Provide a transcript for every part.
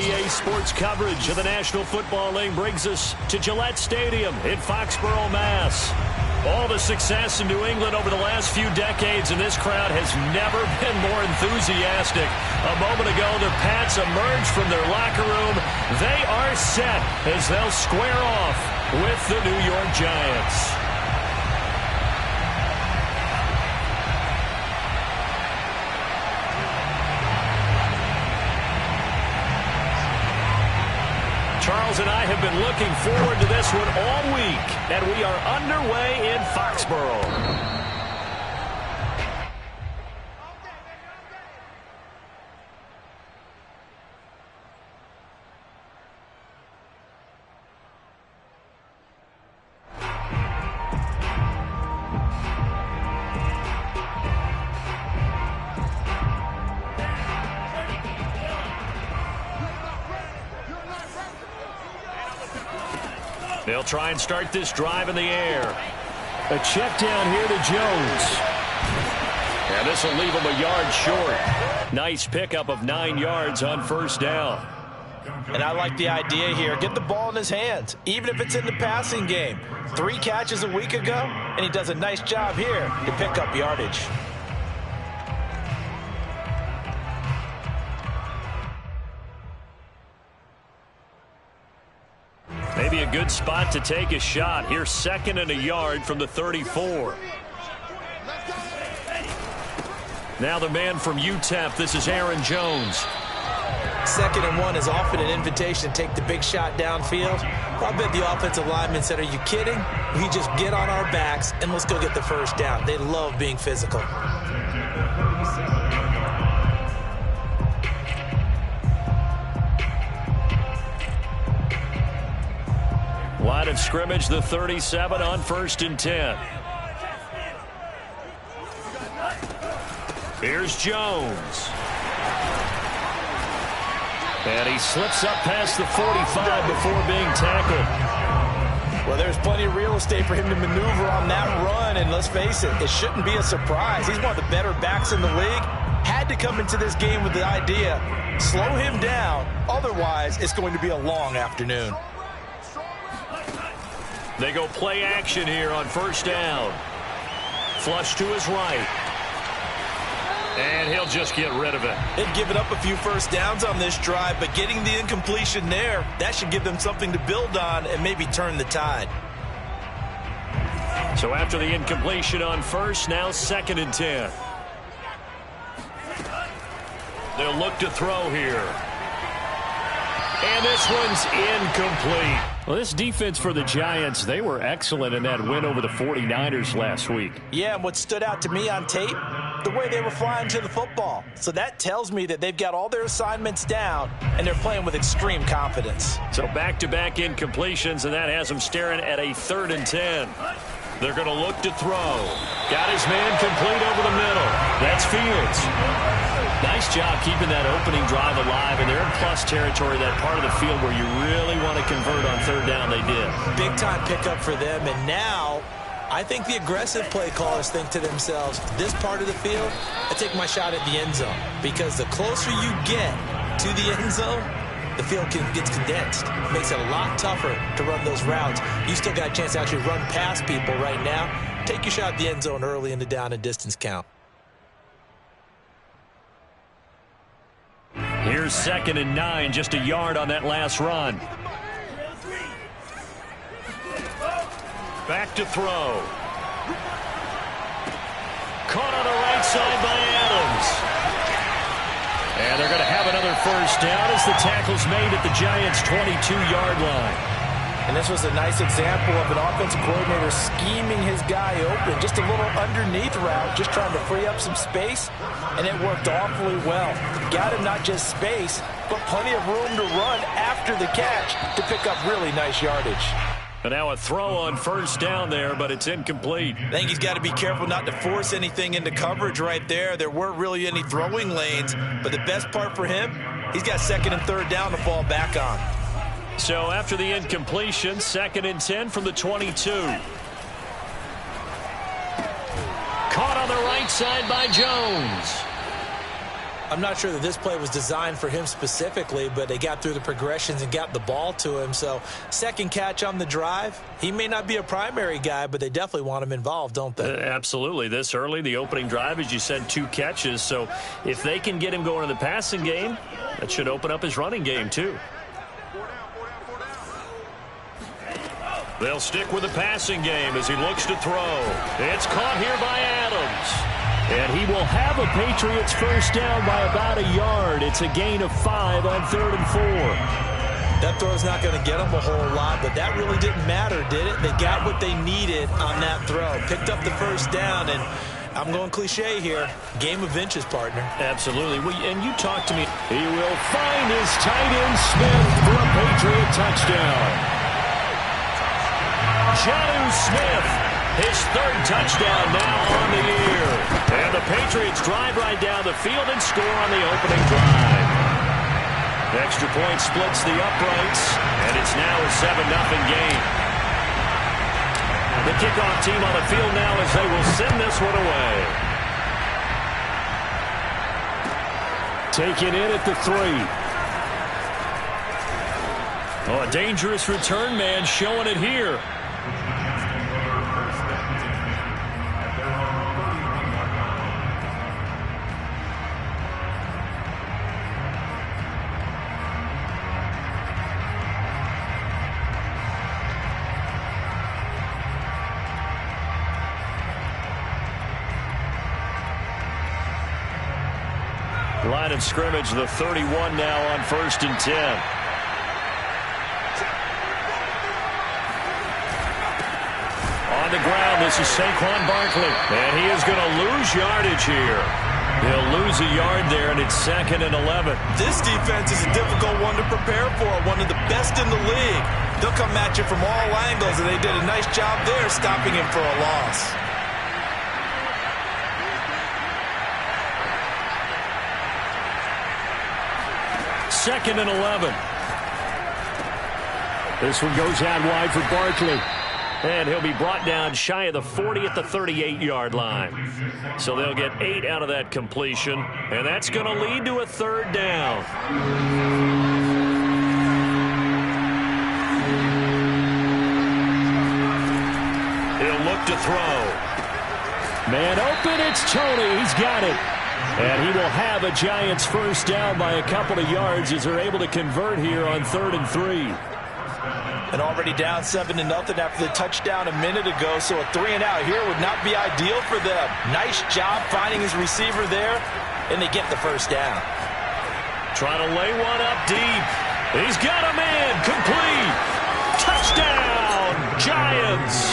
EA Sports coverage of the National Football League brings us to Gillette Stadium in Foxborough, Mass. All the success in New England over the last few decades, and this crowd has never been more enthusiastic. A moment ago, the Pats emerged from their locker room. They are set as they'll square off with the New York Giants. Charles and I have been looking forward to this one all week, and we are underway in Foxborough. They'll try and start this drive in the air. A check down here to Jones. And this will leave him a yard short. Nice pickup of 9 yards on first down. And I like the idea here. Get the ball in his hands, even if it's in the passing game. 3 catches a week ago, and he does a nice job here to pick up yardage. Maybe a good spot to take a shot. Here's 2nd and a yard from the 34. Now the man from UTEP, this is Aaron Jones. 2nd and 1 is often an invitation to take the big shot downfield. I bet the offensive lineman said, are you kidding? We just get on our backs and let's go get the first down. They love being physical. Line of scrimmage, the 37 on 1st and 10. Here's Jones. And he slips up past the 45 before being tackled. Well, there's plenty of real estate for him to maneuver on that run, and let's face it, it shouldn't be a surprise. He's one of the better backs in the league. Had to come into this game with the idea, slow him down, otherwise it's going to be a long afternoon. They go play action here on first down. Flush to his right. And he'll just get rid of it. They've given up a few first downs on this drive, but getting the incompletion there, that should give them something to build on and maybe turn the tide. So after the incompletion on first, now 2nd and 10. They'll look to throw here. And this one's incomplete. Well, this defense for the Giants, they were excellent in that win over the 49ers last week. Yeah, and what stood out to me on tape, the way they were flying to the football. So that tells me that they've got all their assignments down, and they're playing with extreme confidence. So back-to-back incompletions, and that has them staring at a 3rd and 10. They're going to look to throw. Got his man complete over the middle. That's Fields. Nice job keeping that opening drive alive, and they're in plus territory, that part of the field where you really want to convert on 3rd down. They did. Big-time pickup for them, and now I think the aggressive play callers think to themselves, this part of the field, I take my shot at the end zone, because the closer you get to the end zone, the field gets condensed. It makes it a lot tougher to run those routes. You still got a chance to actually run past people right now. Take your shot at the end zone early in the down and distance count. Here's 2nd and 9, just a yard on that last run. Back to throw. Caught on the right side by Adams. And they're going to have another first down as the tackle's made at the Giants' 22-yard line. And this was a nice example of an offensive coordinator scheming his guy open. Just a little underneath route, just trying to free up some space, and it worked awfully well. Got him not just space, but plenty of room to run after the catch to pick up really nice yardage. And now a throw on first down there, but it's incomplete. I think he's got to be careful not to force anything into coverage right there. There weren't really any throwing lanes, but the best part for him, he's got 2nd and 3rd down to fall back on. So after the incompletion, 2nd and 10 from the 22. Caught on the right side by Jones. I'm not sure that this play was designed for him specifically, but they got through the progressions and got the ball to him. So second catch on the drive. He may not be a primary guy, but they definitely want him involved, don't they? Absolutely. This early, the opening drive, as you said, 2 catches. So if they can get him going in the passing game, that should open up his running game too. They'll stick with the passing game as he looks to throw. It's caught here by Adams. And he will have a Patriots first down by about a yard. It's a gain of 5 on 3rd and 4. That throw's not going to get them a whole lot, but that really didn't matter, did it? They got what they needed on that throw. Picked up the first down, and I'm going cliche here. Game of inches, partner. Absolutely. And you talked to me. He will find his tight end Smith for a Patriot touchdown. Jonnu Smith, his 3rd touchdown now on the year. And the Patriots drive right down the field and score on the opening drive. Extra point splits the uprights, and it's now a 7-0 game. The kickoff team on the field now as they will send this one away. Taken in at the 3. Oh, a dangerous return man showing it here. Line of scrimmage, the 31 now on 1st and 10. On the ground, this is Saquon Barkley. And he is going to lose yardage here. He'll lose a yard there, and it's 2nd and 11. This defense is a difficult one to prepare for, one of the best in the league. They'll come at you from all angles, and they did a nice job there stopping him for a loss. Second and 11. This one goes out wide for Barkley. And he'll be brought down shy of the 40 at the 38-yard line. So they'll get 8 out of that completion. And that's going to lead to a 3rd down. He'll look to throw. Man open, it's Tony. He's got it. And he will have a Giants first down by a couple of yards as they're able to convert here on 3rd and 3. And already down 7-0 after the touchdown a minute ago, so a 3-and-out here would not be ideal for them. Nice job finding his receiver there, and they get the first down. Trying to lay one up deep. He's got a man, complete. Touchdown, Giants.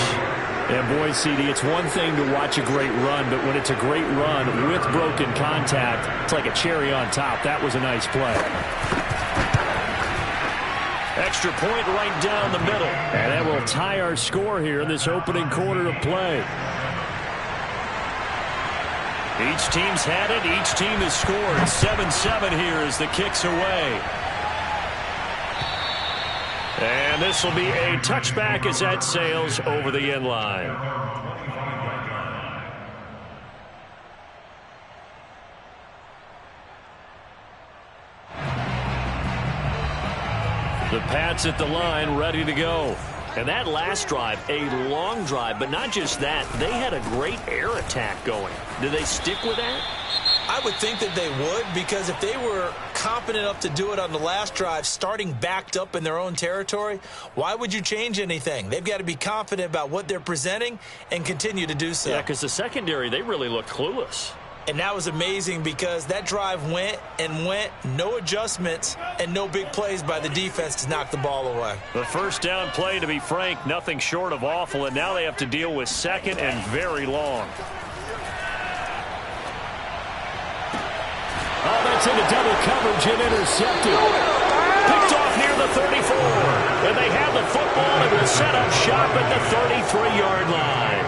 And boy, CD, it's one thing to watch a great run, but when it's a great run with broken contact, it's like a cherry on top. That was a nice play. Extra point right down the middle. And that will tie our score here in this opening quarter of play. Each team's had it. Each team has scored. 7-7 here as the kick's away. And this will be a touchback as that sails over the end line. The Pats at the line, ready to go. And that last drive, a long drive, but not just that. They had a great air attack going. Do they stick with that? I would think that they would, because if they were confident enough to do it on the last drive, starting backed up in their own territory, why would you change anything? They've got to be confident about what they're presenting and continue to do so. Yeah, because the secondary, they really look clueless. And that was amazing because that drive went and went, no adjustments, and no big plays by the defense to knock the ball away. The first down play, to be frank, nothing short of awful, and now they have to deal with 2nd and very long. Oh, that's into double coverage and intercepted. Picked off near the 34. And they have the football and will set up shop at the 33-yard line.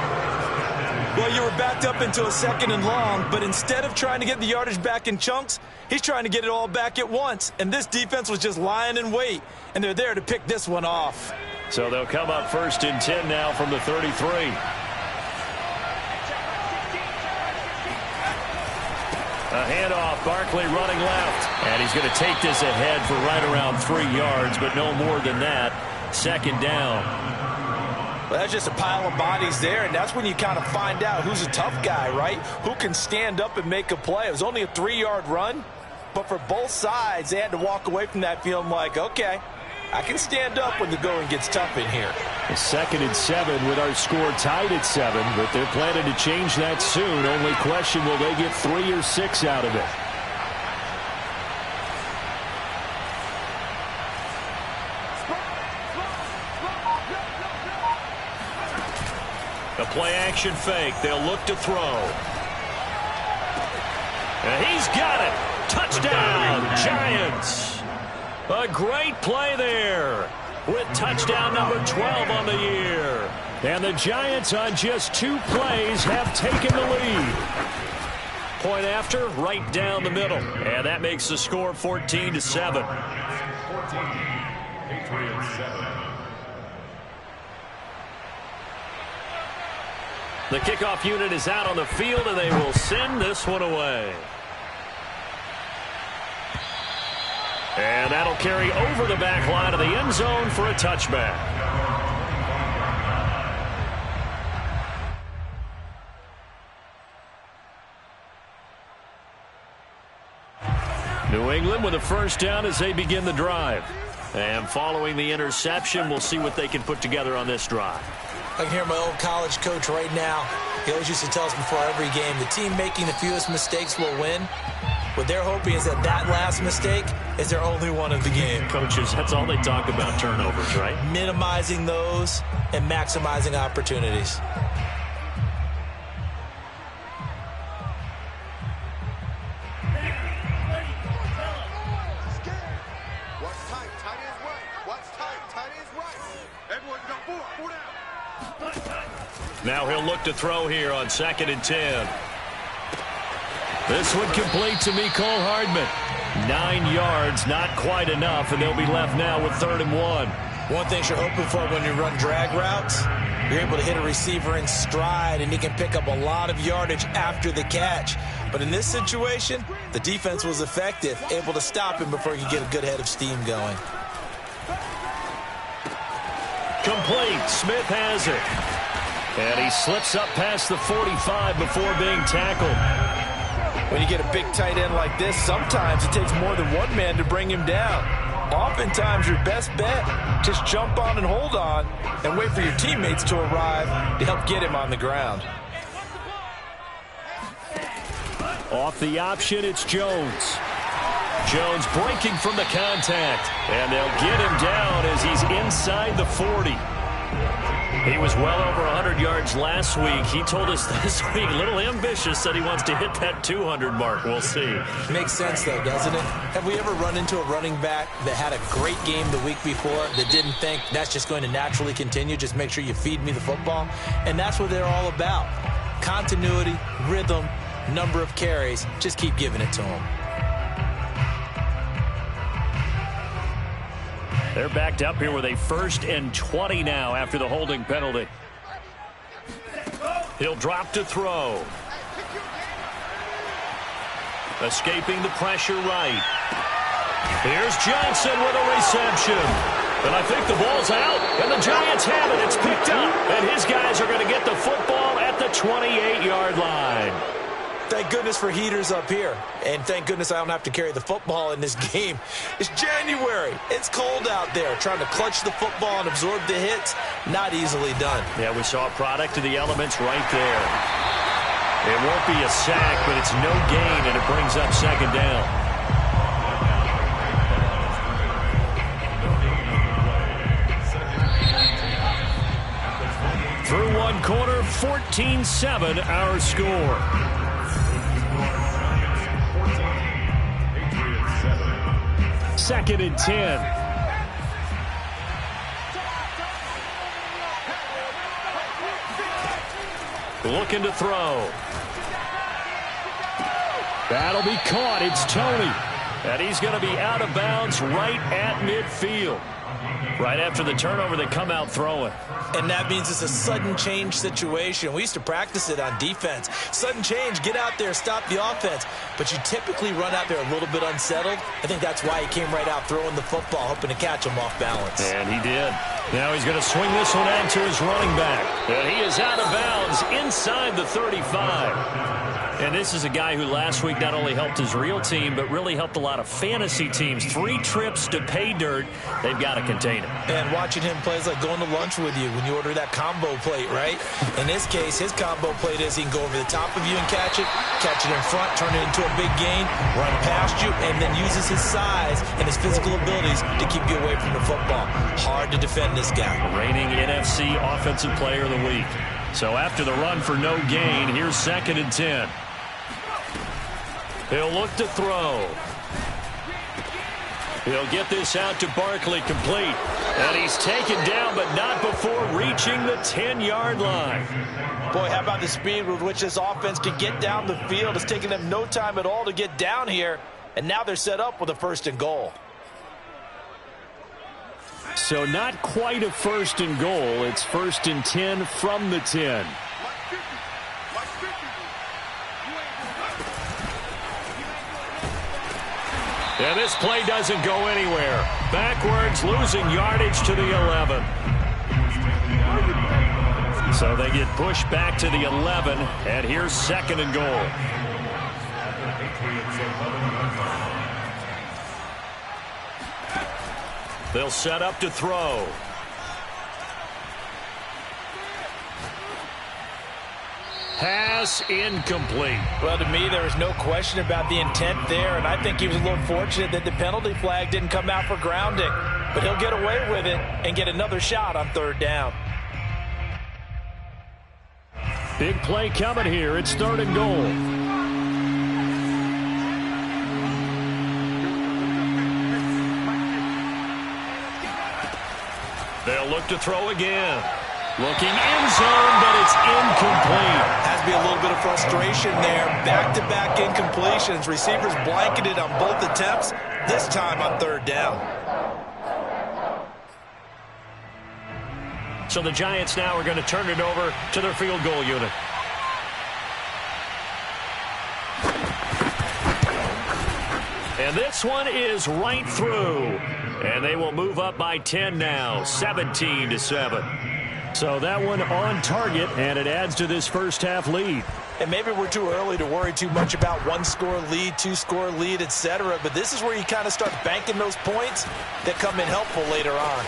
Well, you were backed up into a 2nd and long, but instead of trying to get the yardage back in chunks, he's trying to get it all back at once. And this defense was just lying in wait, and they're there to pick this one off. So they'll come up 1st and 10 now from the 33. A handoff, Barkley running left. And he's going to take this ahead for right around 3 yards, but no more than that. Second down. Well, that's just a pile of bodies there, and that's when you kind of find out who's a tough guy, right? Who can stand up and make a play. It was only a 3-yard run, but for both sides, they had to walk away from that feeling like, okay, I can stand up when the going gets tough in here. A 2nd and 7 with our score tied at 7, but they're planning to change that soon. Only question, will they get 3 or 6 out of it? A play-action fake. They'll look to throw. And he's got it. Touchdown, Giants. A great play there with touchdown number 12 on the year. And the Giants on just 2 plays have taken the lead. Point after, right down the middle. And that makes the score 14-7. Patriots 7. The kickoff unit is out on the field, and they will send this one away. And that'll carry over the back line of the end zone for a touchback. New England with a first down as they begin the drive. And following the interception, we'll see what they can put together on this drive. I can hear my old college coach right now. He always used to tell us before every game, the team making the fewest mistakes will win. What they're hoping is that last mistake is their only one of the game. Coaches, that's all they talk about, turnovers, right? Minimizing those and maximizing opportunities. Now he'll look to throw here on 2nd and 10. This one complete to Mecole Hardman. 9 yards, not quite enough, and they'll be left now with 3rd and 1. One thing you're hoping for when you run drag routes, you're able to hit a receiver in stride, and he can pick up a lot of yardage after the catch. But in this situation, the defense was effective, able to stop him before he could get a good head of steam going. Complete. Smith has it. And he slips up past the 45 before being tackled. When you get a big tight end like this, sometimes it takes more than one man to bring him down. Oftentimes, your best bet, just jump on and hold on and wait for your teammates to arrive to help get him on the ground. Off the option, it's Jones. Jones breaking from the contact. And they'll get him down as he's inside the 40. He was well over 100 yards last week. He told us this week, a little ambitious, said he wants to hit that 200 mark. We'll see. Makes sense, though, doesn't it? Have we ever run into a running back that had a great game the week before that didn't think that's just going to naturally continue? Just make sure you feed me the football. And that's what they're all about. Continuity, rhythm, number of carries. Just keep giving it to them. They're backed up here with a 1st and 20 now after the holding penalty. He'll drop to throw. Escaping the pressure right. Here's Johnson with a reception. And I think the ball's out, and the Giants have it. It's picked up, and his guys are going to get the football at the 28-yard line. Thank goodness for heaters up here. And thank goodness I don't have to carry the football in this game. It's January. It's cold out there. Trying to clutch the football and absorb the hits, not easily done. Yeah, we saw a product of the elements right there. It won't be a sack, but it's no gain, and it brings up 2nd down. Through one quarter, 14-7 our score. 2nd and 10. Looking to throw. That'll be caught. It's Tony. And he's going to be out of bounds right at midfield. Right after the turnover, they come out throwing. And that means it's a sudden change situation. We used to practice it on defense. Sudden change, get out there, stop the offense. But you typically run out there a little bit unsettled. I think that's why he came right out throwing the football, hoping to catch him off balance. And he did. Now he's going to swing this one out to his running back. And he is out of bounds inside the 35. And this is a guy who last week not only helped his real team, but really helped a lot of fantasy teams. 3 trips to pay dirt. They've got to contain him. And watching him play is like going to lunch with you when you order that combo plate, right? In this case, his combo plate is he can go over the top of you and catch it in front, turn it into a big gain, run past you, and then uses his size and his physical abilities to keep you away from the football. Hard to defend this guy. Reigning NFC Offensive Player of the Week. So after the run for no gain, here's 2nd and 10. He'll look to throw. He'll get this out to Barkley, complete. And he's taken down, but not before reaching the 10-yard line. Boy, how about the speed with which this offense can get down the field? It's taking them no time at all to get down here. And now they're set up with a 1st and goal. So not quite a 1st and goal. It's 1st and 10 from the 10. And this play doesn't go anywhere. Backwards, losing yardage to the 11. So they get pushed back to the 11, and here's 2nd and goal. They'll set up to throw. Pass incomplete. Well, to me, there was no question about the intent there, and I think he was a little fortunate that the penalty flag didn't come out for grounding. But he'll get away with it and get another shot on 3rd down. Big play coming here. It's 3rd and goal. They'll look to throw again. Looking end zone, but it's incomplete. Has to be a little bit of frustration there. Back-to-back incompletions. Receivers blanketed on both attempts, this time on 3rd down. So the Giants now are going to turn it over to their field goal unit. And this one is right through. And they will move up by 10 now, 17-7. So that one on target, and it adds to this first half lead. And maybe we're too early to worry too much about 1-score lead, 2-score lead, etc. But this is where you kind of start banking those points that come in helpful later on.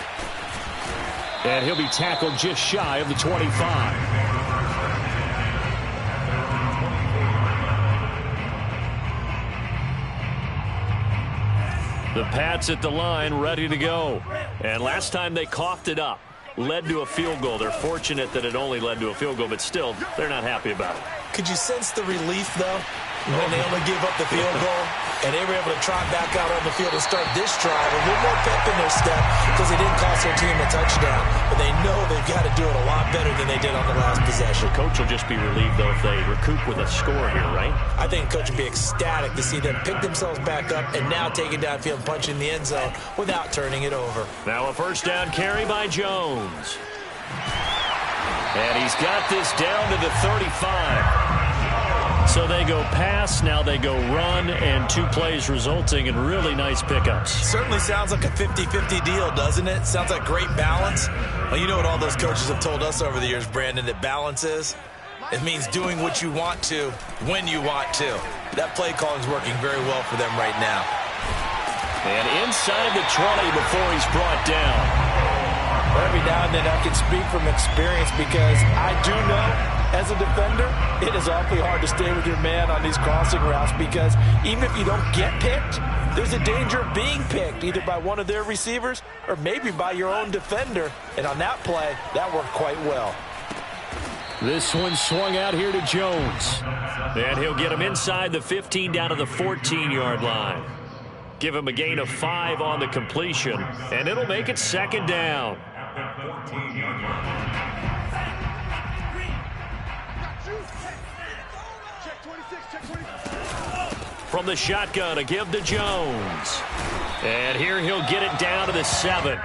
And he'll be tackled just shy of the 25. The Pats at the line, ready to go. And last time they coughed it up, led to a field goal. They're fortunate that it only led to a field goal, but still, they're not happy about it. Could you sense the relief, though, when they only gave up the field goal? And they were able to trot back out on the field and start this drive. A little more pep in their step because they didn't cost their team a touchdown. But they know they've got to do it a lot better than they did on the last possession. The coach will just be relieved, though, if they recoup with a score here, right? I think the coach will be ecstatic to see them pick themselves back up and now take it downfield and punch in the end zone without turning it over. Now a 1st down carry by Jones. And he's got this down to the 35. So they go pass, now they go run, and 2 plays resulting in really nice pickups. Certainly sounds like a 50-50 deal, doesn't it? Sounds like great balance. Well, you know what all those coaches have told us over the years, Brandon, that balance is? It means doing what you want to, when you want to. That play calling is working very well for them right now. And inside the 20 before he's brought down. Every now and then I can speak from experience because I do know as a defender, it is awfully hard to stay with your man on these crossing routes because even if you don't get picked, there's a danger of being picked either by one of their receivers or maybe by your own defender. And on that play, that worked quite well. This one swung out here to Jones. And he'll get him inside the 15 down to the 14-yard line. Give him a gain of 5 on the completion, and it'll make it 2nd down. From the shotgun, a give to Jones. And here he'll get it down to the 7.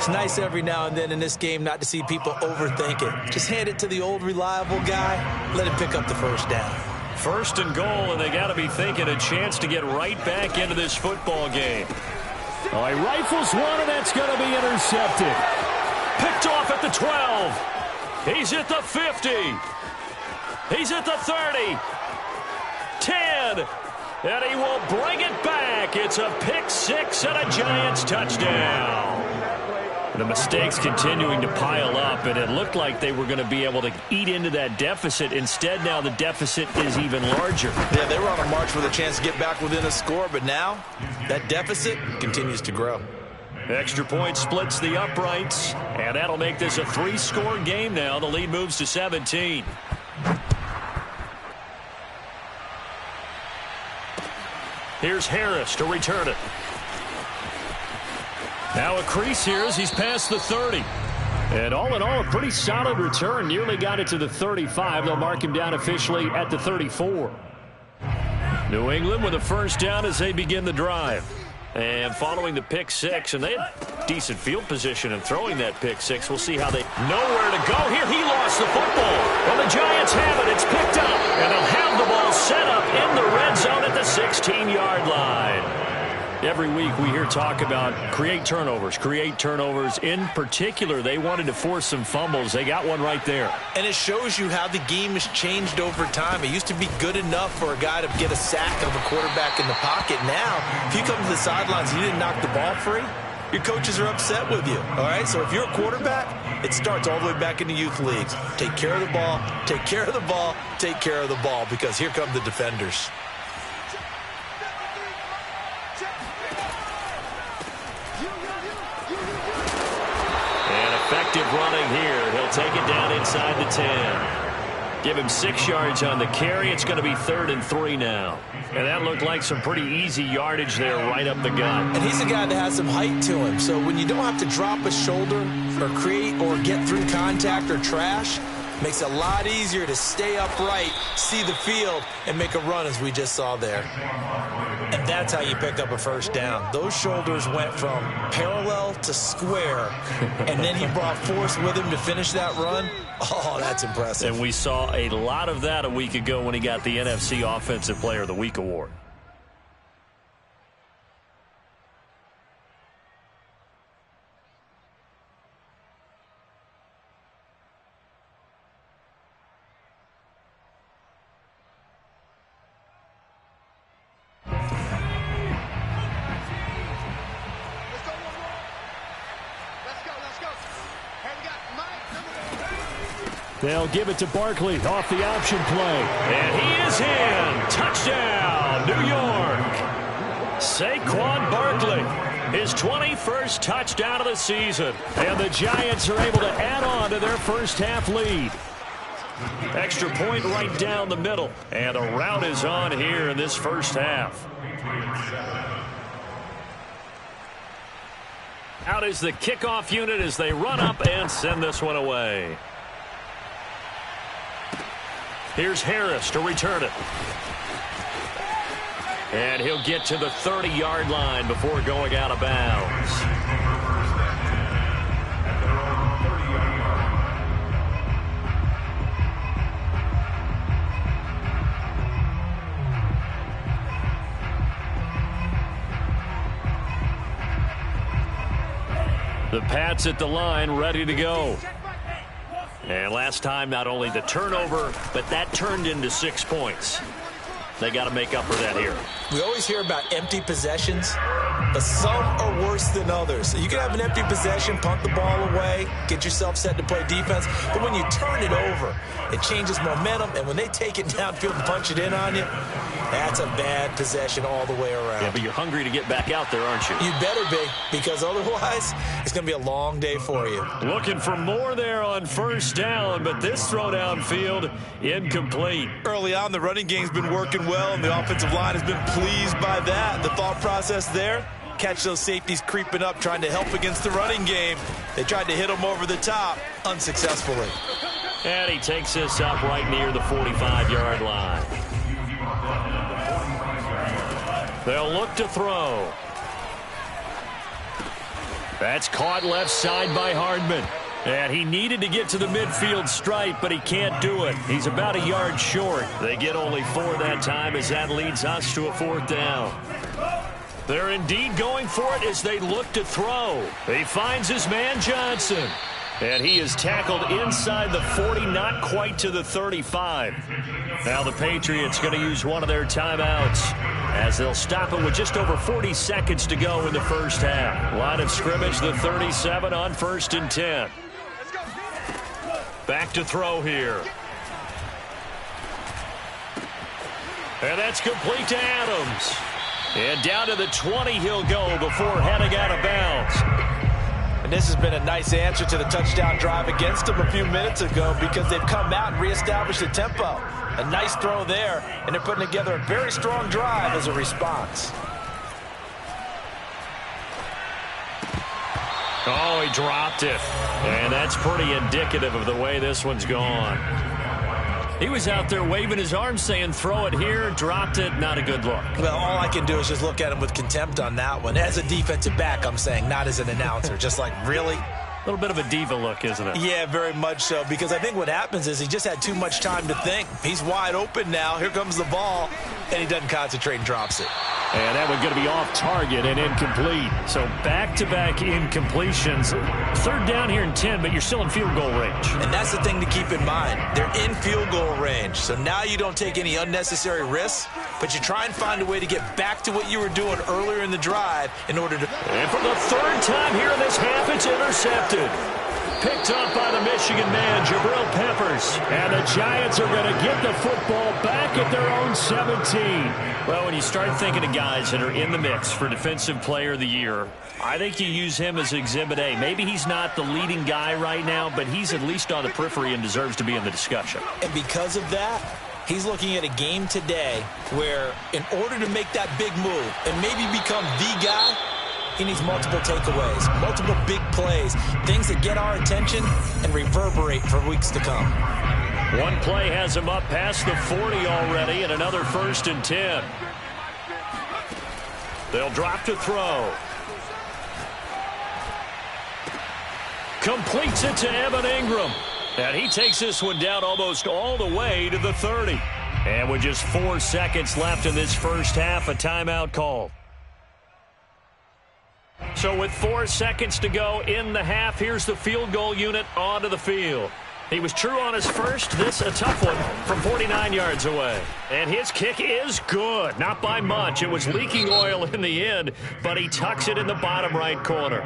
It's nice every now and then in this game not to see people overthink it. Just hand it to the old reliable guy. Let him pick up the first down. First and goal, and they got to be thinking a chance to get right back into this football game. He rifles one, and that's going to be intercepted. Picked off at the 12. He's at the 50. He's at the 30. 10. And he will bring it back. It's a pick six and a Giants touchdown. The mistakes continuing to pile up, and it looked like they were going to be able to eat into that deficit. Instead, now the deficit is even larger. Yeah, they were on a march with a chance to get back within a score, but now that deficit continues to grow. Extra point splits the uprights, and that'll make this a 3-score game now. The lead moves to 17. Here's Harris to return it. Now a crease here as he's past the 30. And all in all, a pretty solid return. Nearly got it to the 35. They'll mark him down officially at the 34. New England with a first down as they begin the drive. And following the pick six, and they had decent field position in throwing that pick six. We'll see how they... Nowhere to go here. He lost the football. Well, the Giants have it. It's picked up. And they'll have the ball set up in the red zone at the 16-yard line. Every week we hear talk about create turnovers. In particular, they wanted to force some fumbles. They got one right there. And it shows you how the game has changed over time. It used to be good enough for a guy to get a sack of a quarterback in the pocket. Now, if you come to the sidelines and you didn't knock the ball free, your coaches are upset with you. All right, so if you're a quarterback, it starts all the way back in the youth leagues. Take care of the ball, take care of the ball, take care of the ball, because here come the defenders. Effective running here. He'll take it down inside the 10. Give him 6 yards on the carry. It's going to be 3rd and 3 now. And that looked like some pretty easy yardage there right up the gut. And he's a guy that has some height to him. So when you don't have to drop a shoulder or create or get through contact or trash, makes it a lot easier to stay upright, see the field, and make a run as we just saw there. And that's how you pick up a first down. Those shoulders went from parallel to square, and then he brought force with him to finish that run. Oh, that's impressive. And we saw a lot of that a week ago when he got the NFC Offensive Player of the Week award. They'll give it to Barkley off the option play. And he is in. Touchdown, New York. Saquon Barkley, his 21st touchdown of the season. And the Giants are able to add on to their first half lead. Extra point right down the middle. And a rout is on here in this first half. Out is the kickoff unit as they run up and send this one away. Here's Harris to return it. And he'll get to the 30-yard line before going out of bounds. The Pats at the line, ready to go. And last time, not only the turnover, but that turned into 6 points. They got to make up for that here. We always hear about empty possessions, but some are worse than others. So you can have an empty possession, punt the ball away, get yourself set to play defense. But when you turn it over, it changes momentum. And when they take it downfield and punch it in on you, that's a bad possession all the way around. Yeah, but you're hungry to get back out there, aren't you? You better be, because otherwise it's going to be a long day for you. Looking for more there on first down, but this throw downfield incomplete. Early on, the running game's been working well, and the offensive line has been pleased by that. The thought process there, catch those safeties creeping up, trying to help against the running game. They tried to hit them over the top, unsuccessfully. And he takes this up right near the 45-yard line. They'll look to throw. That's caught left side by Hardman. And he needed to get to the midfield stripe, but he can't do it. He's about a yard short. They get only 4 that time as that leads us to a 4th down. They're indeed going for it as they look to throw. He finds his man Johnson. And he is tackled inside the 40, not quite to the 35. Now the Patriots going to use one of their timeouts as they'll stop it with just over 40 seconds to go in the first half. Line of scrimmage, the 37 on 1st and 10. Back to throw here. And that's complete to Adams. And down to the 20 he'll go before heading out of bounds. And this has been a nice answer to the touchdown drive against them a few minutes ago because they've come out and reestablished the tempo. A nice throw there, and they're putting together a very strong drive as a response. Oh, he dropped it. And that's pretty indicative of the way this one's gone. He was out there waving his arms saying, throw it here, dropped it, not a good look. Well, all I can do is just look at him with contempt on that one. As a defensive back, I'm saying, not as an announcer. Just like, really? A little bit of a diva look, isn't it? Yeah, very much so, because I think what happens is he just had too much time to think. He's wide open now. Here comes the ball, and he doesn't concentrate and drops it. And that one's going to be off target and incomplete. So back-to-back incompletions. 3rd down here in 10, but you're still in field goal range. And that's the thing to keep in mind. They're in field goal range. So now you don't take any unnecessary risks, but you try and find a way to get back to what you were doing earlier in the drive in order to... And for the 3rd time here in this half, it's intercepted. Picked up by the Michigan man, Jabril Peppers. And the Giants are going to get the football back at their own 17. Well, when you start thinking of guys that are in the mix for Defensive Player of the Year, I think you use him as Exhibit A. Maybe he's not the leading guy right now, but he's at least on the periphery and deserves to be in the discussion. And because of that, he's looking at a game today where in order to make that big move and maybe become the guy, he needs multiple takeaways, multiple big plays, things that get our attention and reverberate for weeks to come. One play has him up past the 40 already, and another 1st and 10. They'll drop to throw. Completes it to Evan Ingram. And he takes this one down almost all the way to the 30. And with just 4 seconds left in this first half, a timeout call. So with 4 seconds to go in the half, here's the field goal unit onto the field. He was true on his first. This a tough one from 49 yards away. And his kick is good. Not by much. It was leaking oil in the end, but he tucks it in the bottom right corner.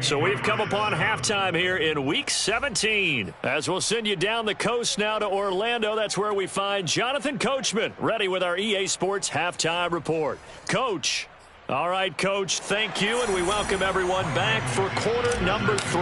So we've come upon halftime here in Week 17. As we'll send you down the coast now to Orlando. That's where we find Jonathan Coachman ready with our EA Sports Halftime Report. Coach. All right, Coach, thank you, and we welcome everyone back for quarter number 3.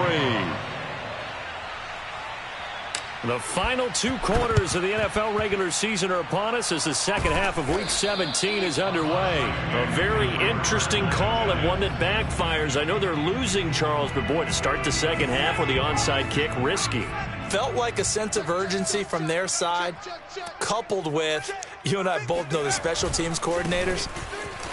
The final 2 quarters of the NFL regular season are upon us as the second half of Week 17 is underway. A very interesting call and one that backfires. I know they're losing, Charles, but boy, to start the second half with the onside kick, risky. Felt like a sense of urgency from their side, coupled with, you and I both know the special teams coordinators.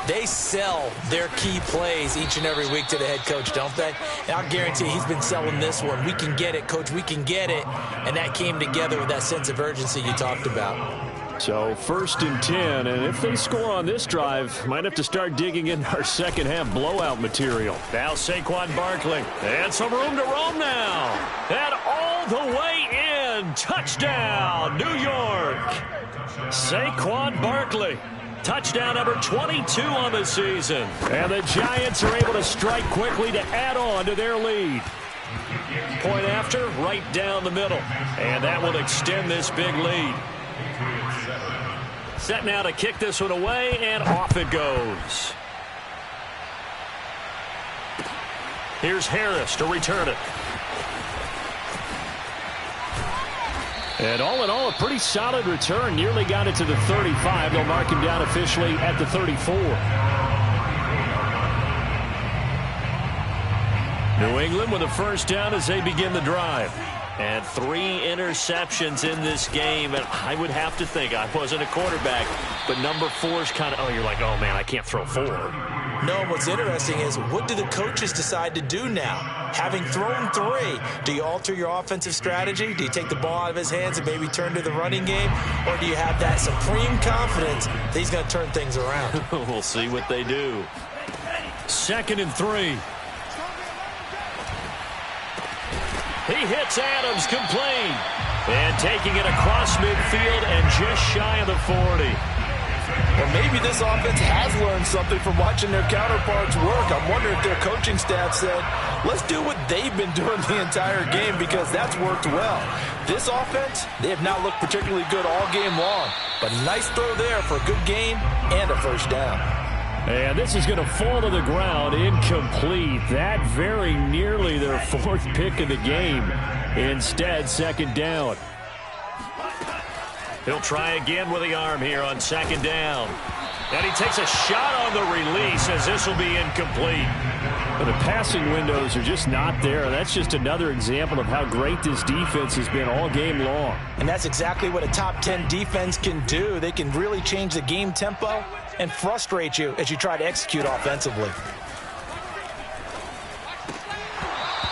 They sell their key plays each and every week to the head coach, don't they? And I'll guarantee he's been selling this one. We can get it, Coach. We can get it. And that came together with that sense of urgency you talked about. So 1st and 10, and if they score on this drive, might have to start digging in our second half blowout material. Now Saquon Barkley. And some room to roam now. And all the way in. Touchdown, New York. Saquon Barkley. Touchdown number 22 on the season. And the Giants are able to strike quickly to add on to their lead. Point after, right down the middle. And that will extend this big lead. Set now to kick this one away, and off it goes. Here's Harris to return it. And all in all, a pretty solid return. Nearly got it to the 35. They'll mark him down officially at the 34. New England with a first down as they begin the drive. And 3 interceptions in this game. And I would have to think, I wasn't a quarterback, but number 4 is kind of, oh, you're like, oh, man, I can't throw 4. No, what's interesting is what do the coaches decide to do now? Having thrown 3, do you alter your offensive strategy? Do you take the ball out of his hands and maybe turn to the running game? Or do you have that supreme confidence that he's going to turn things around? We'll see what they do. 2nd and 3. He hits Adams complete. And taking it across midfield and just shy of the 40. Or maybe this offense has learned something from watching their counterparts work. I'm wondering if their coaching staff said, let's do what they've been doing the entire game because that's worked well. This offense, they have not looked particularly good all game long. But nice throw there for a good gain and a first down. And this is going to fall to the ground incomplete. That very nearly their 4th pick of the game. Instead, 2nd down. He'll try again with the arm here on 2nd down. And he takes a shot on the release as this will be incomplete. But the passing windows are just not there. That's just another example of how great this defense has been all game long. And that's exactly what a top 10 defense can do. They can really change the game tempo and frustrate you as you try to execute offensively.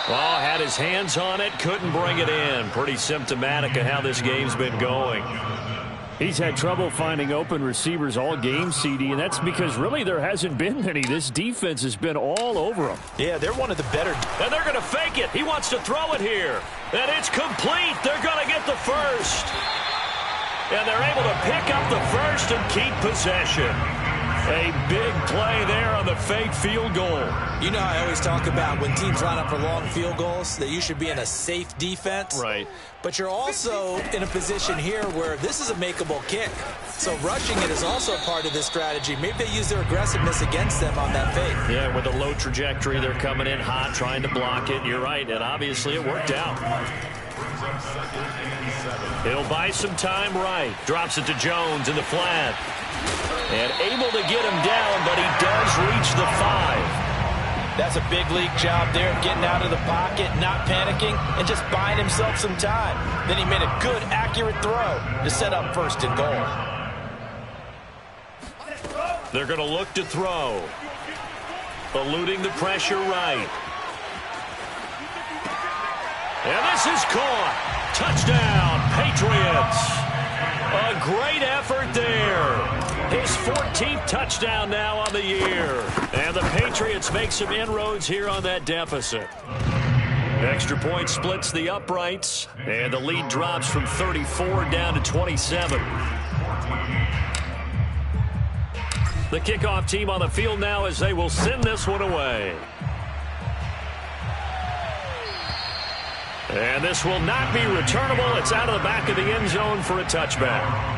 Well, had his hands on it, couldn't bring it in. Pretty symptomatic of how this game's been going. He's had trouble finding open receivers all game, CD, and that's because really there hasn't been many. This defense has been all over him. Yeah, they're one of the better. And they're going to fake it. He wants to throw it here. And it's complete. They're going to get the first. And they're able to pick up the first and keep possession. A big play there on the fake field goal. You know, I always talk about when teams line up for long field goals that you should be in a safe defense. Right. But you're also in a position here where this is a makeable kick. So rushing it is also a part of this strategy. Maybe they use their aggressiveness against them on that fake. Yeah, with a low trajectory, they're coming in hot, trying to block it. You're right, and obviously it worked out. He'll buy some time right. Drops it to Jones in the flat. And able to get him down, but he does reach the 5. That's a big league job there, getting out of the pocket, not panicking, and just buying himself some time. Then he made a good, accurate throw to set up 1st and goal. They're going to look to throw. Eluding the pressure right. And this is caught. Touchdown, Patriots. A great effort there. His 14th touchdown now on the year. And the Patriots make some inroads here on that deficit. Extra point splits the uprights. And the lead drops from 34 down to 27. The kickoff team on the field now as they will send this one away. And this will not be returnable. It's out of the back of the end zone for a touchback.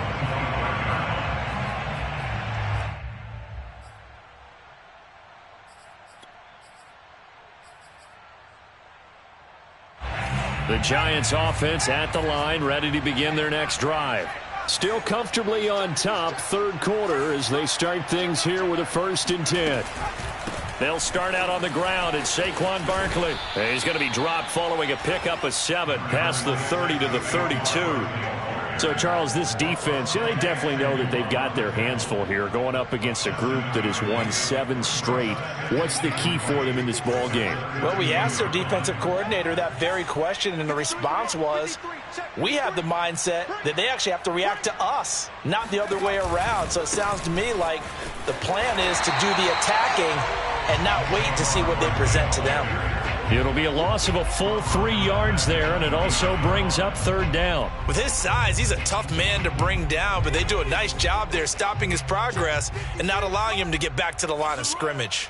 The Giants offense at the line, ready to begin their next drive. Still comfortably on top, 3rd quarter as they start things here with a 1st and 10. They'll start out on the ground. It's Saquon Barkley. He's going to be dropped following a pickup of 7 past the 30 to the 32. So, Charles, this defense, they definitely know that they've got their hands full here going up against a group that has won 7 straight. What's the key for them in this ball game? Well, we asked their defensive coordinator that very question, and the response was, we have the mindset that they actually have to react to us, not the other way around. So it sounds to me like the plan is to do the attacking and not wait to see what they present to them. It'll be a loss of a full 3 yards there, and it also brings up 3rd down. With his size, he's a tough man to bring down, but they do a nice job there stopping his progress and not allowing him to get back to the line of scrimmage.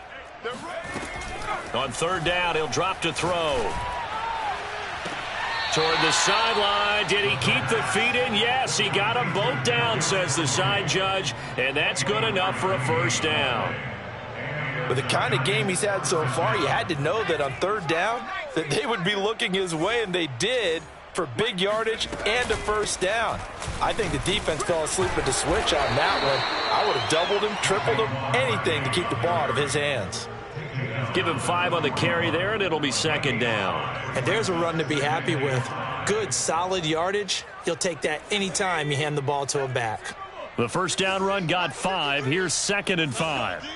On 3rd down, he'll drop to throw. Toward the sideline. Did he keep the feet in? Yes, he got them both down, says the side judge, and that's good enough for a 1st down. With the kind of game he's had so far, you had to know that on 3rd down that they would be looking his way, and they did, for big yardage and a 1st down. I think the defense fell asleep at the switch on that one. I would have doubled him, tripled him, anything to keep the ball out of his hands. Give him 5 on the carry there, and it'll be 2nd down. And there's a run to be happy with. Good, solid yardage. He'll take that anytime you hand the ball to him back. The 1st down run got 5. Here's 2nd and 5.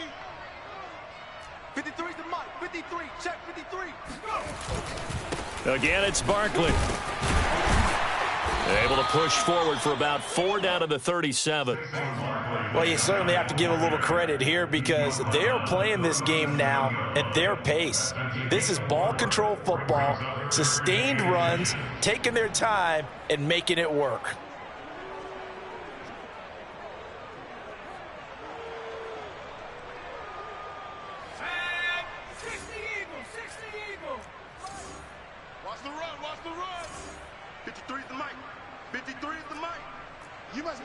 53's the mic. 53. Check 53. Again, it's Barkley. Able to push forward for about 4 down to the 37. Well, you certainly have to give a little credit here because they're playing this game now at their pace. This is ball control football, sustained runs, taking their time and making it work. Watch the run. Watch the run. 53's the mic. 53's the mic. You must.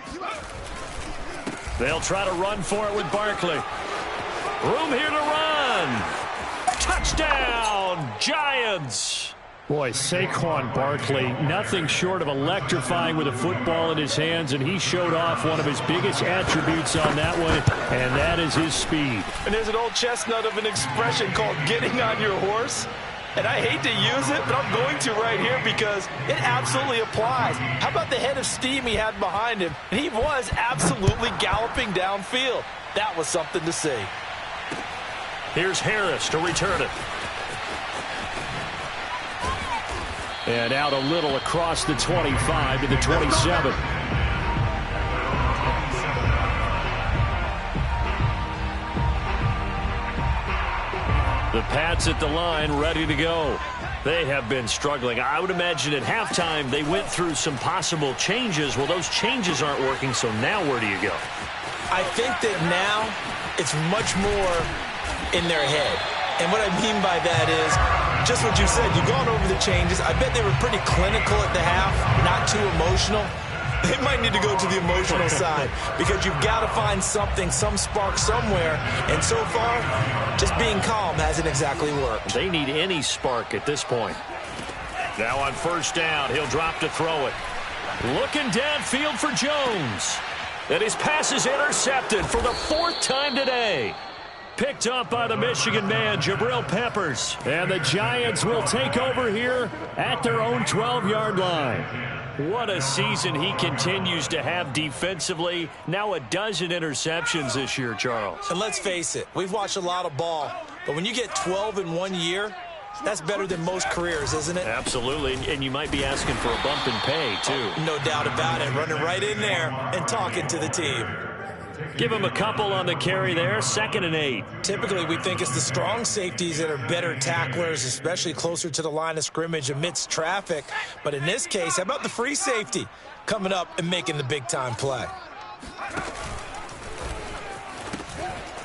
They'll try to run for it with Barkley. Room here to run. Touchdown, Giants. Boy, Saquon Barkley, nothing short of electrifying with a football in his hands, and he showed off one of his biggest attributes on that one, and that is his speed. And there's an old chestnut of an expression called getting on your horse. And I hate to use it, but I'm going to right here because it absolutely applies. How about the head of steam he had behind him? And he was absolutely galloping downfield. That was something to see. Here's Harris to return it. And out a little across the 25 to the 27. The Pats at the line, ready to go. They have been struggling. I would imagine at halftime they went through some possible changes. Well, those changes aren't working, so now where do you go? I think that now it's much more in their head. And what I mean by that is just what you said. You've gone over the changes. I bet they were pretty clinical at the half, not too emotional. They might need to go to the emotional side because you've got to find something, some spark somewhere. And so far, just being calm hasn't exactly worked. They need any spark at this point. Now on first down, he'll drop to throw it. Looking downfield for Jones. And his pass is intercepted for the 4th time today. Picked up by the Michigan man, Jabril Peppers. And the Giants will take over here at their own 12-yard line. What a season he continues to have defensively. Now a dozen interceptions this year, Charles. And let's face it, we've watched a lot of ball. But when you get 12 in 1 year, that's better than most careers, isn't it? Absolutely, and you might be asking for a bump in pay, too. No doubt about it. Running right in there and talking to the team. Give him a couple on the carry there, 2nd and 8. Typically, we think it's the strong safeties that are better tacklers, especially closer to the line of scrimmage amidst traffic. But in this case, how about the free safety coming up and making the big-time play?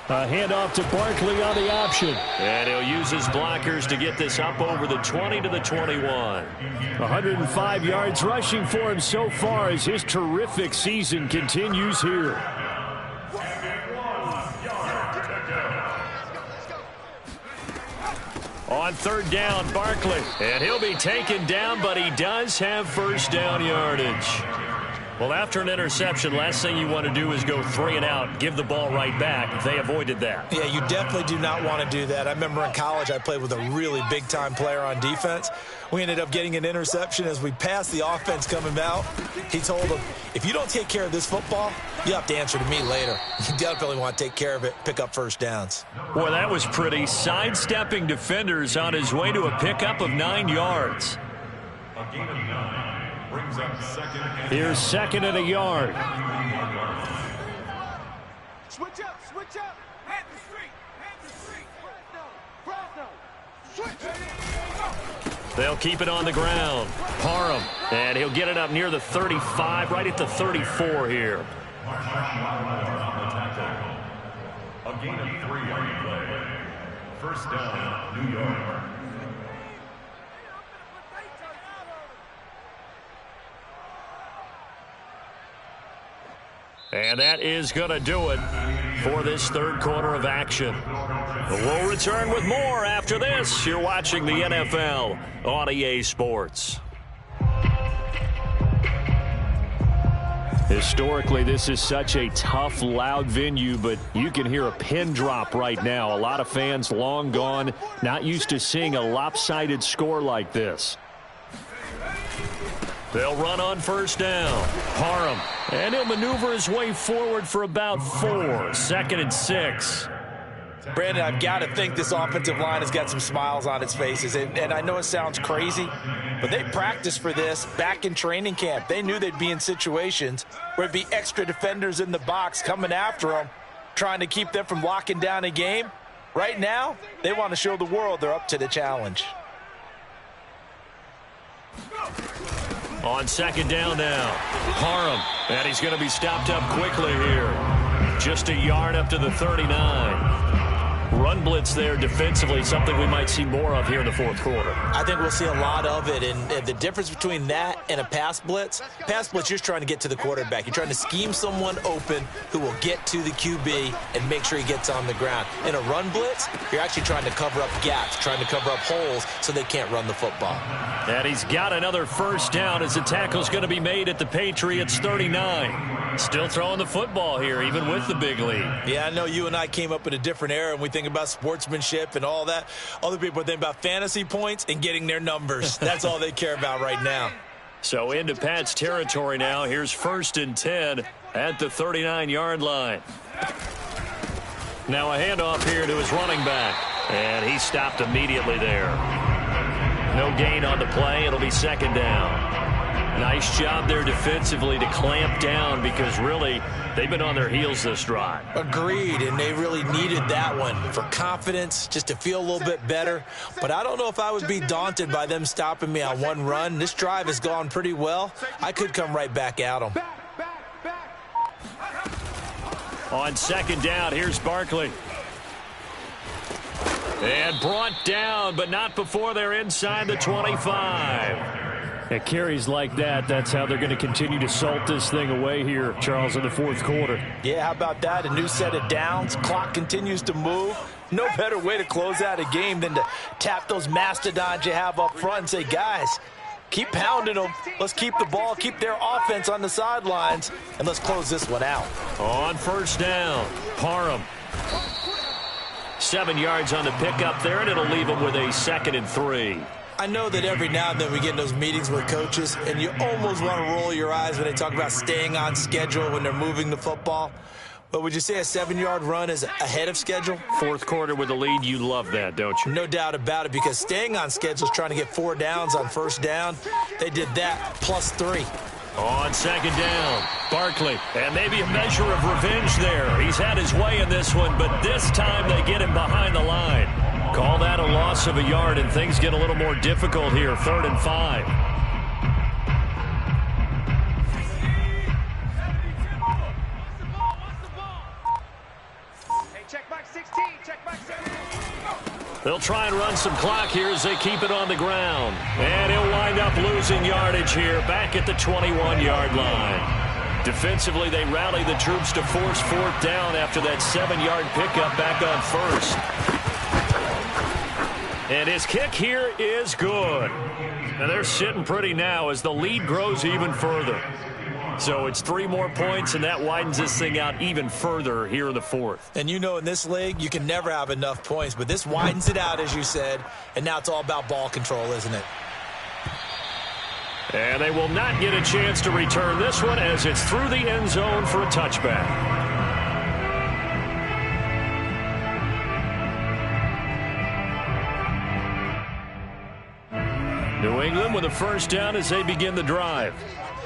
A handoff to Barkley on the option. And he'll use his blockers to get this up over the 20 to the 21. 105 yards rushing for him so far as his terrific season continues here. On 3rd down, Barkley. And he'll be taken down, but he does have first down yardage. Well, after an interception, last thing you want to do is go 3 and out, give the ball right back. They avoided that. Yeah, you definitely do not want to do that. I remember in college I played with a really big-time player on defense. We ended up getting an interception as we passed the offense coming out. He told him, if you don't take care of this football, you have to answer to me later. You definitely want to take care of it, pick up first downs. Boy, that was pretty. Sidestepping defenders on his way to a pickup of 9 yards. A gain of 9 brings up 2nd. Here's 2nd and a yard. Switch up. Switch up. Head the street. Head the street. Fresno. Switch. They'll keep it on the ground. Parham. And he'll get it up near the 35, right at the 34 here. A gain of 3 on the play. First down, New York. And that is going to do it for this 3rd quarter of action. We'll return with more after this. You're watching the NFL on EA Sports. Historically, this is such a tough, loud venue, but you can hear a pin drop right now. A lot of fans long gone, not used to seeing a lopsided score like this. They'll run on first down. Parham. And he'll maneuver his way forward for about 4. 2nd and 6. Brandon, I've got to think this offensive line has got some smiles on its faces. And I know it sounds crazy, but they practiced for this back in training camp. They knew they'd be in situations where it'd be extra defenders in the box coming after them, trying to keep them from locking down a game. Right now, they want to show the world they're up to the challenge. On second down now, Parham, and he's going to be stopped up quickly here. Just a yard up to the 39. Run blitz there defensively, something we might see more of here in the fourth quarter. I think we'll see a lot of it, and the difference between that and a pass blitz, you're just trying to get to the quarterback. You're trying to scheme someone open who will get to the QB and make sure he gets on the ground. In a run blitz, you're actually trying to cover up gaps, trying to cover up holes so they can't run the football. And he's got another first down as the tackle's going to be made at the Patriots 39. Still throwing the football here, even with the big lead. Yeah, I know you and I came up in a different era, and we think about sportsmanship and all that. Other people think about fantasy points and getting their numbers. That's all they care about right now. So into Pat's territory now. Here's 1st and 10 at the 39-yard line. Now a handoff here to his running back. And he stopped immediately there. No gain on the play. It'll be second down. Nice job there defensively to clamp down because really they've been on their heels this drive. Agreed, and they really needed that one for confidence, just to feel a little bit better. But I don't know if I would be daunted by them stopping me on one run. This drive has gone pretty well. I could come right back at them. On second down, here's Barkley. And brought down, but not before they're inside the 25. At carries like that, that's how they're going to continue to salt this thing away here, Charles, in the fourth quarter. Yeah, how about that? A new set of downs. Clock continues to move. No better way to close out a game than to tap those mastodons you have up front and say, guys, keep pounding them. Let's keep the ball, keep their offense on the sidelines, and let's close this one out. On first down, Parham. 7 yards on the pickup there, and it'll leave them with a 2nd and 3. I know that every now and then we get in those meetings with coaches, and you almost want to roll your eyes when they talk about staying on schedule when they're moving the football. But would you say a 7-yard run is ahead of schedule? Fourth quarter with the lead, you love that, don't you? No doubt about it, because staying on schedule is trying to get 4 downs on first down. They did that plus 3. On second down, Barkley. And maybe a measure of revenge there. He's had his way in this one, but this time they get him behind the line. Call that a loss of a yard, and things get a little more difficult here. 3rd and 5. Hey, check back 16, check back 17. They'll try and run some clock here as they keep it on the ground. And he'll wind up losing yardage here back at the 21-yard line. Defensively, they rally the troops to force 4th down after that 7-yard pickup back on first. And his kick here is good. And they're sitting pretty now as the lead grows even further. So it's 3 more points, and that widens this thing out even further here in the fourth. And you know in this league, you can never have enough points, but this widens it out, as you said, and now it's all about ball control, isn't it? And they will not get a chance to return this one as it's through the end zone for a touchback. New England with a first down as they begin the drive.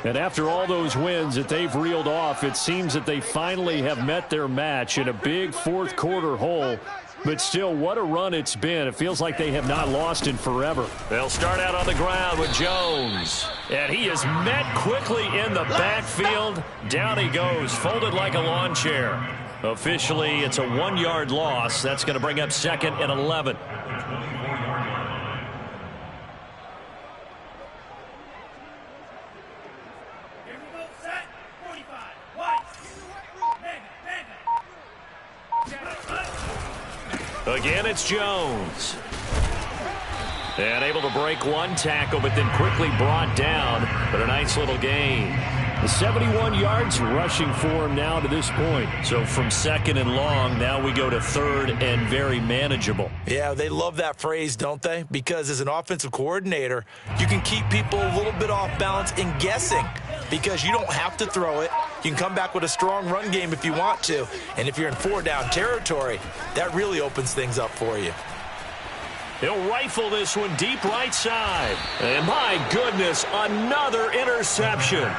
And after all those wins that they've reeled off, it seems that they finally have met their match in a big fourth quarter hole. But still, what a run it's been. It feels like they have not lost in forever. They'll start out on the ground with Jones. And he is met quickly in the backfield. Down he goes, folded like a lawn chair. Officially, it's a 1-yard loss. That's going to bring up 2nd and 11. Again, it's Jones. And able to break one tackle, but then quickly brought down. But a nice little gain. The 71 yards rushing for him now to this point. So from 2nd and long, now we go to 3rd and very manageable. Yeah, they love that phrase, don't they? Because as an offensive coordinator, you can keep people a little bit off balance and guessing because you don't have to throw it. You can come back with a strong run game if you want to. And if you're in 4-down territory, that really opens things up for you. He'll rifle this one deep right side. And my goodness, another interception.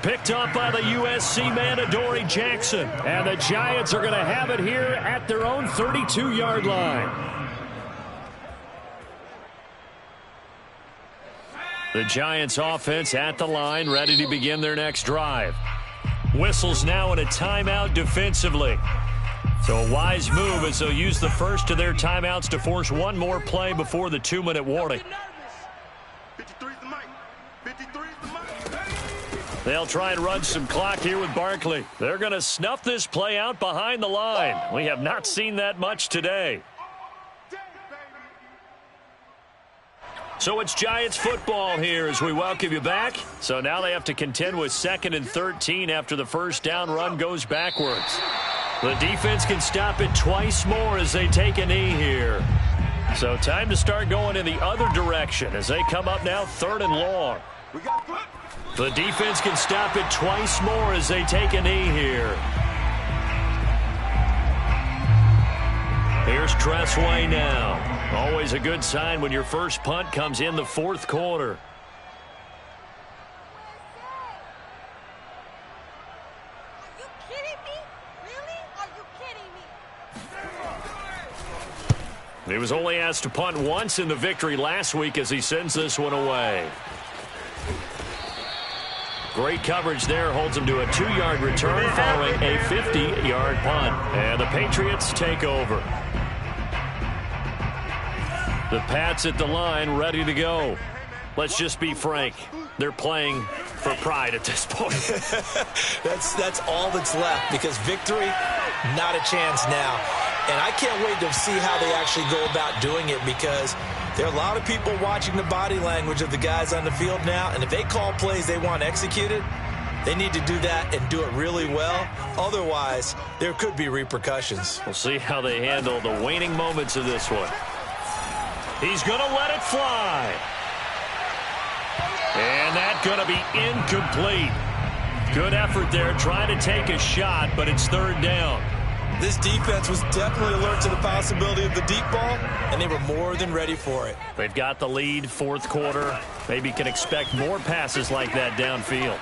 Picked up by the USC man, Adoree Jackson. And the Giants are going to have it here at their own 32-yard line. The Giants offense at the line, ready to begin their next drive. Whistles now in a timeout defensively. So a wise move as they'll use the first of their timeouts to force one more play before the 2-minute warning. 53's the mic. 53's the mic. They'll try and run some clock here with Barkley. They're going to snuff this play out behind the line. We have not seen that much today. So it's Giants football here as we welcome you back. So now they have to contend with 2nd and 13 after the first down run goes backwards. The defense can stop it twice more as they take a knee here. So time to start going in the other direction as they come up now 3rd and long. The defense can stop it twice more as they take a knee here. Here's Tressway now. Always a good sign when your first punt comes in the 4th quarter. He was only asked to punt once in the victory last week as he sends this one away. Great coverage there, holds him to a 2-yard return following a 50-yard punt. And the Patriots take over. The Pats at the line, ready to go. Let's just be frank. They're playing for pride at this point. That's all that's left because victory, not a chance now. And I can't wait to see how they actually go about doing it because there are a lot of people watching the body language of the guys on the field now. And if they call plays they want executed, they need to do that and do it really well. Otherwise, there could be repercussions. We'll see how they handle the waning moments of this one. He's going to let it fly. And that's going to be incomplete. Good effort there trying to take a shot, but it's 3rd down. This defense was definitely alert to the possibility of the deep ball, and they were more than ready for it. They've got the lead, 4th quarter. Maybe can expect more passes like that downfield.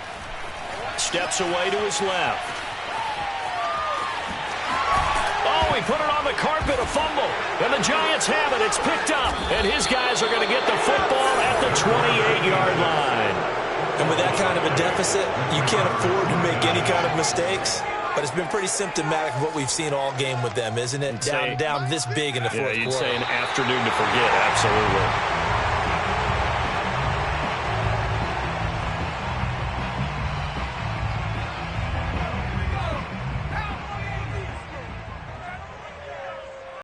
Steps away to his left. Oh, he put it on the carpet, a fumble. And the Giants have it. It's picked up. And his guys are going to get the football at the 28-yard line. And with that kind of a deficit, you can't afford to make any kind of mistakes. But it's been pretty symptomatic of what we've seen all game with them, isn't it? Down this big in the 4th quarter. You'd say an afternoon to forget, absolutely.